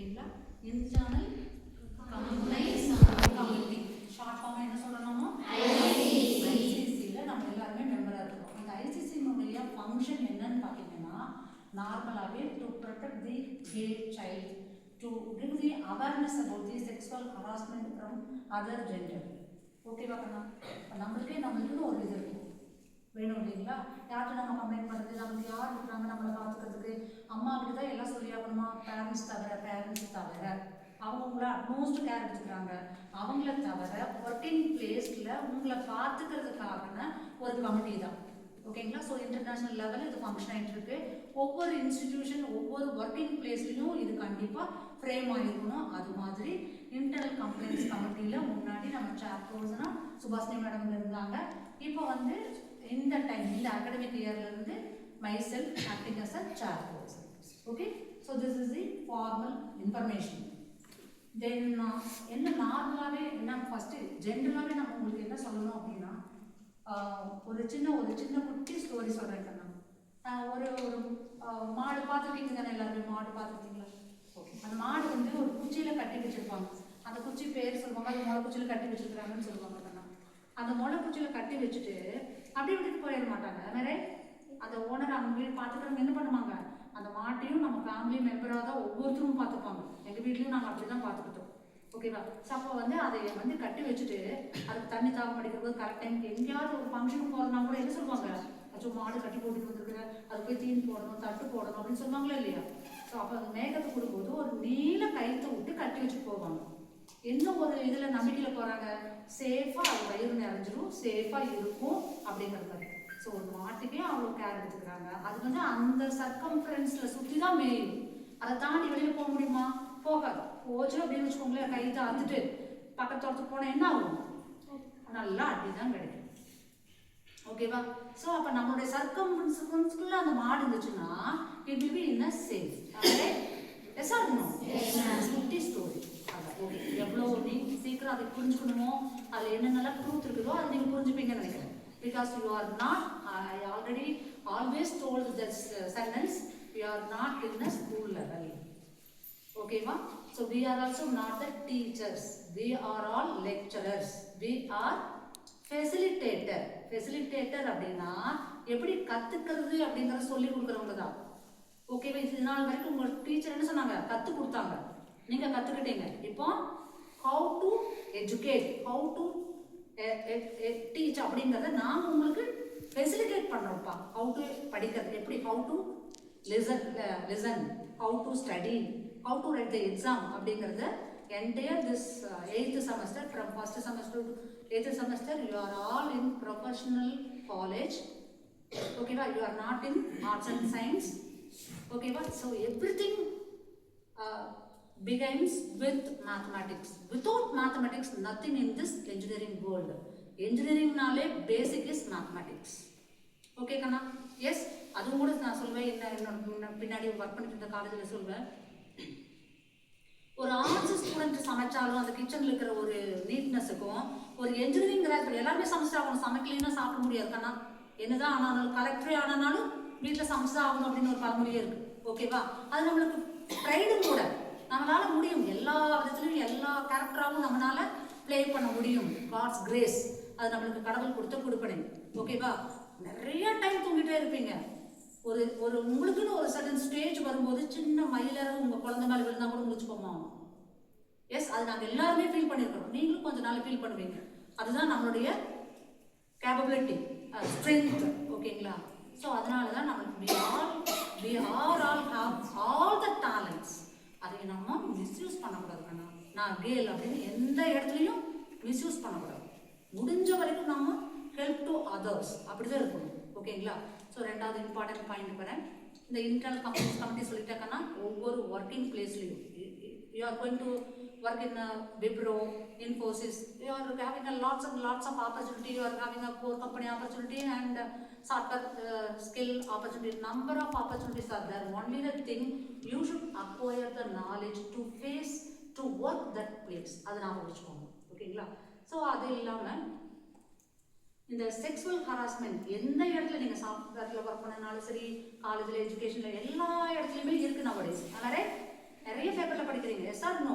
ஓகேங்களா? Internal complaints committee, short form என்ன சொல்லணுமோ ஐசிசியில் நம்ம எல்லாருமே மெம்பராக இருக்கோம். அந்த ஐசிசியினுடைய ஃபங்க்ஷன் என்னன்னு பார்த்தீங்கன்னா, நார்மலாகவே to protect the K child, to give the awareness about the sexual harassment from other gender. ஓகேவா கண்ணா? நம்மளுக்குன்னு ஒரு இது இருக்கும் வேணும் இல்லைங்களா? யார்கிட்ட நம்ம கம்ப்ளைண்ட் பண்ணுறது, நமக்கு யார் இருக்கிறாங்க நம்மளை பார்த்துக்கிறதுக்கு? அம்மா அப்படி தான் எல்லாம் சொல்லி ஆகணுமா? பேரண்ட்ஸ் தவிர அவங்க உங்களை அட்மோஸ்ட் கேர் எடுத்துக்கிறாங்க. அவங்கள தவிர ஒர்க்கிங் பிளேஸில் உங்களை பார்த்துக்கிறதுக்கான ஒரு கமிட்டி தான். ஓகேங்களா? ஸோ இன்டர்நேஷ்னல் லெவலில் இது ஃபங்க்ஷன் ஆகிட்டு இருக்கு. ஒவ்வொரு இன்ஸ்டிடியூஷன் ஒவ்வொரு ஒர்க்கிங் பிளேஸ்லையும் இது கண்டிப்பாக ஃப்ரேம் ஆகிருக்கணும். அது மாதிரி இன்டர்னல் கம்ப்ளைண்ட்ஸ் கமிட்டியில் முன்னாடி நம்ம சேர்பர்சனாக சுபாஷினி மேடம் இருந்தாங்க. இப்போ வந்து இந்த டைம் இந்த academic இயர்லேருந்து myself acting as a chairperson. Okay, so this is the formal information. Then என்ன நார்மலாகவே என்ன ஃபஸ்ட்டு ஜென்ரலாகவே நம்ம உங்களுக்கு என்ன சொல்லணும் அப்படின்னா, ஒரு சின்ன குட்டி ஸ்டோரி சொல்கிறேன் கண்ணா. ஒரு மாடு பார்த்துருக்கீங்க தானே எல்லாருமே? மாடு பார்த்துருக்கீங்களா? ஓகே. அந்த மாடு வந்து ஒரு குச்சியில் கட்டி வச்சுருப்பாங்க. அந்த குச்சி பேர் சொல்லுவாங்க, அது முளை குச்சியில் கட்டி வச்சுருக்குறாங்கன்னு சொல்லுவாங்க கண்ணா. அந்த முளை குச்சியில் கட்டி வச்சுட்டு அப்படியே விட்டுட்டு போயிட மாட்டாங்க. அதுமாதிரி அந்த ஓனர் அவங்க வீடு பார்த்துக்கிறவங்க என்ன பண்ணுவாங்க, அந்த மாட்டையும் நம்ம ஃபேமிலி மெம்பராக தான் ஒவ்வொருத்தரும் பார்த்துப்பாங்க. எங்கள் வீட்லையும் நாங்கள் அப்படி தான் பார்த்துக்கிட்டோம். ஓகேவா? ஸோ அப்போ வந்து அதை வந்து கட்டி வச்சுட்டு அதுக்கு தண்ணி தாகம் படிக்கிறது கரெக்ட் டைமுக்கு எங்கேயாவது ஒரு ஃபங்க்ஷனுக்கு போகிறதுனா கூட என்ன சொல்லுவாங்க, அச்சோ மாடு கட்டி போட்டுட்டு வந்துருக்குற, அது போய் தீனி போடணும், தட்டு போடணும் அப்படின்னு சொல்லுவாங்களா இல்லையா? ஸோ அப்போ அந்த மேகத்தை கொடுக்கும்போது ஒரு நீல கயிற்றை விட்டு கட்டி வச்சுட்டு போவாங்க. என்ன ஒரு இதில் நம்பிக்கையில் போகிறாங்க, சேஃபாக அது வயிறு நிறைஞ்சிரும், சேஃபாக இருக்கும் அப்படிங்கிற மாதிரி. ஸோ ஒரு மாட்டுக்கே அவ்வளோ கேர் எடுத்துக்கிறாங்க. அது வந்து அந்த சர்க்கம்ஃபரன்ஸில் சுற்றி தான் மேயும். அதை தாண்டி வெளியில் போக முடியுமா? போகாது. போச்சு அப்படின்னு வச்சுக்கோங்களேன், கையை அறுத்துட்டு பக்கத்தோரத்துக்கு போனால் என்ன ஆகும்? நல்லா அடி தான் கிடைக்கும். ஓகேவா? ஸோ அப்போ நம்மளுடைய சர்க்கம்ஃபரன்ஸ்க்குள்ளே அந்த மாடு இருந்துச்சுன்னா it will be in a safe. Yes or no? குட்டி ஸ்டோரி. அதான் ஓகே. எவ்வளோ நீங்கள் சீக்கிரம் அதை புரிஞ்சுக்கணுமோ, அதில் என்னென்னலாம் ட்ரூத் இருக்குதோ அதை நீங்கள் புரிஞ்சுப்பீங்கன்னு நினைக்கிறேன். Because you are not, I already always told this sentence, you are not in the school level. Okay ma? So we are also not the teachers, we are all lecturers, we are facilitator. Facilitator அப்படின்னா எப்படி கற்றுக்கிறது அப்படிங்கிறத சொல்லி கொடுக்குறவங்க தான். ஓகேவா? இது நாள் வரைக்கும் உங்கள் டீச்சர் என்ன சொன்னாங்க, கற்றுக் கொடுத்தாங்க, நீங்கள் கற்றுக்கிட்டீங்க. இப்போ how to educate, how to teach அப்படிங்கிறத நாங்கள் உங்களுக்கு ஃபெசிலிட்டேட் பண்ணுறோம்ப்பா. ஹவு டு படிக்கிறது, எப்படி how to listen, how to study, how to write the exam அப்படிங்கிறத entire this 8th semester, from 1st semester to 8th semester, you are all in professional college. ஓகேவா? You are not in arts and science. ஓகேவா? So everything begins with mathematics. Without mathematics, nothing in this engineering world. Engineering நாலே basic is mathematics. Okay கண்ணா? Yes, அதுவும் கூட நான் சொல்வேன். என்ன பின்னாடி ஒர்க் பண்ணிட்டு இருந்த காலேஜில் சொல்வேன், ஒரு ஆர்ட்ஸ் ஸ்டூடெண்ட் சமைச்சாலும் அந்த கிச்சனில் இருக்கிற ஒரு நீட்னஸுக்கும் ஒரு என்ஜினியரிங் கிராஜுவேட் எல்லாருமே சமைச்சாகணும். சமைக்கலைன்னா சாப்பிட முடியாது கண்ணா. என்னதான் ஆனாலும், கலெக்டரே ஆனாலும் வீட்டில் சமைச்சுதான் ஆகணும் அப்படின்னு ஒரு பழமொழியே இருக்குது. ஓகேவா? அது நம்மளுக்கு ப்ரைடும் கூட. நம்மளால் முடியும், எல்லா விதத்துலையும் எல்லா கேரக்டராகவும் நம்மளால் ப்ளே பண்ண முடியும். காட்ஸ் கிரேஸ், அது நம்மளுக்கு கடவுள் கொடுத்த கொடுப்பனை. ஓகேவா? நிறைய டைம் தூங்கிட்டே இருப்பீங்க. ஒரு உங்களுக்குன்னு ஒரு சடன் ஸ்டேஜ் வரும்போது சின்ன மயிலற உங்கள் குழந்தை மேலே விழுந்தா கூட முடிச்சுக்கோமா? எஸ், அது நாங்கள் எல்லாருமே ஃபீல் பண்ணியிருக்கிறோம். நீங்களும் கொஞ்சம் நாள் ஃபீல் பண்ணுவீங்க. அதுதான் நம்மளுடைய கேப்பபிலிட்டி, ஸ்ட்ரென்த். ஓகேங்களா? ஸோ அதனால தான் நம்மளுக்கு we are all have all the talents. அதை நம்ம மிஸ்யூஸ் பண்ணக்கூடாது கண்ணா. நான் கேல் அப்படின்னு எந்த இடத்துலையும் மிஸ்யூஸ் பண்ணக்கூடாது. முடிஞ்ச வரைக்கும் நம்ம ஹெல்ப் டு அதர்ஸ் அப்படி தான் இருக்கணும். ஓகேங்களா? ஸோ ரெண்டாவது இம்பார்ட்டன்ட் பாயிண்ட் வரேன். இந்த இன்டர்னல் கமிட்டி சொல்லிட்டாக்கன்னா ஒவ்வொரு working பிளேஸ்லையும் you are going to work in Wipro, Infosys, you are having a lots of opportunity, you are having a core company opportunity and software skill opportunity. Number of opportunities are there. Only the thing, you should acquire the knowledge to face, to work that place. அது நாம வச்சுக்கோங்க. ஓகேங்களா? So அது இல்லாமல் இந்த sexual harassment எந்த இடத்துல நீங்கள் சாஃப்ட்வேரில் ஒர்க் பண்ணனாலும் சரி, காலேஜில், எஜுகேஷனில், எல்லா இடத்துலையுமே இருக்குது. நவடேஸ் நிறைய நிறைய பேப்பர்ல படிக்கிறீங்க. Yes or no?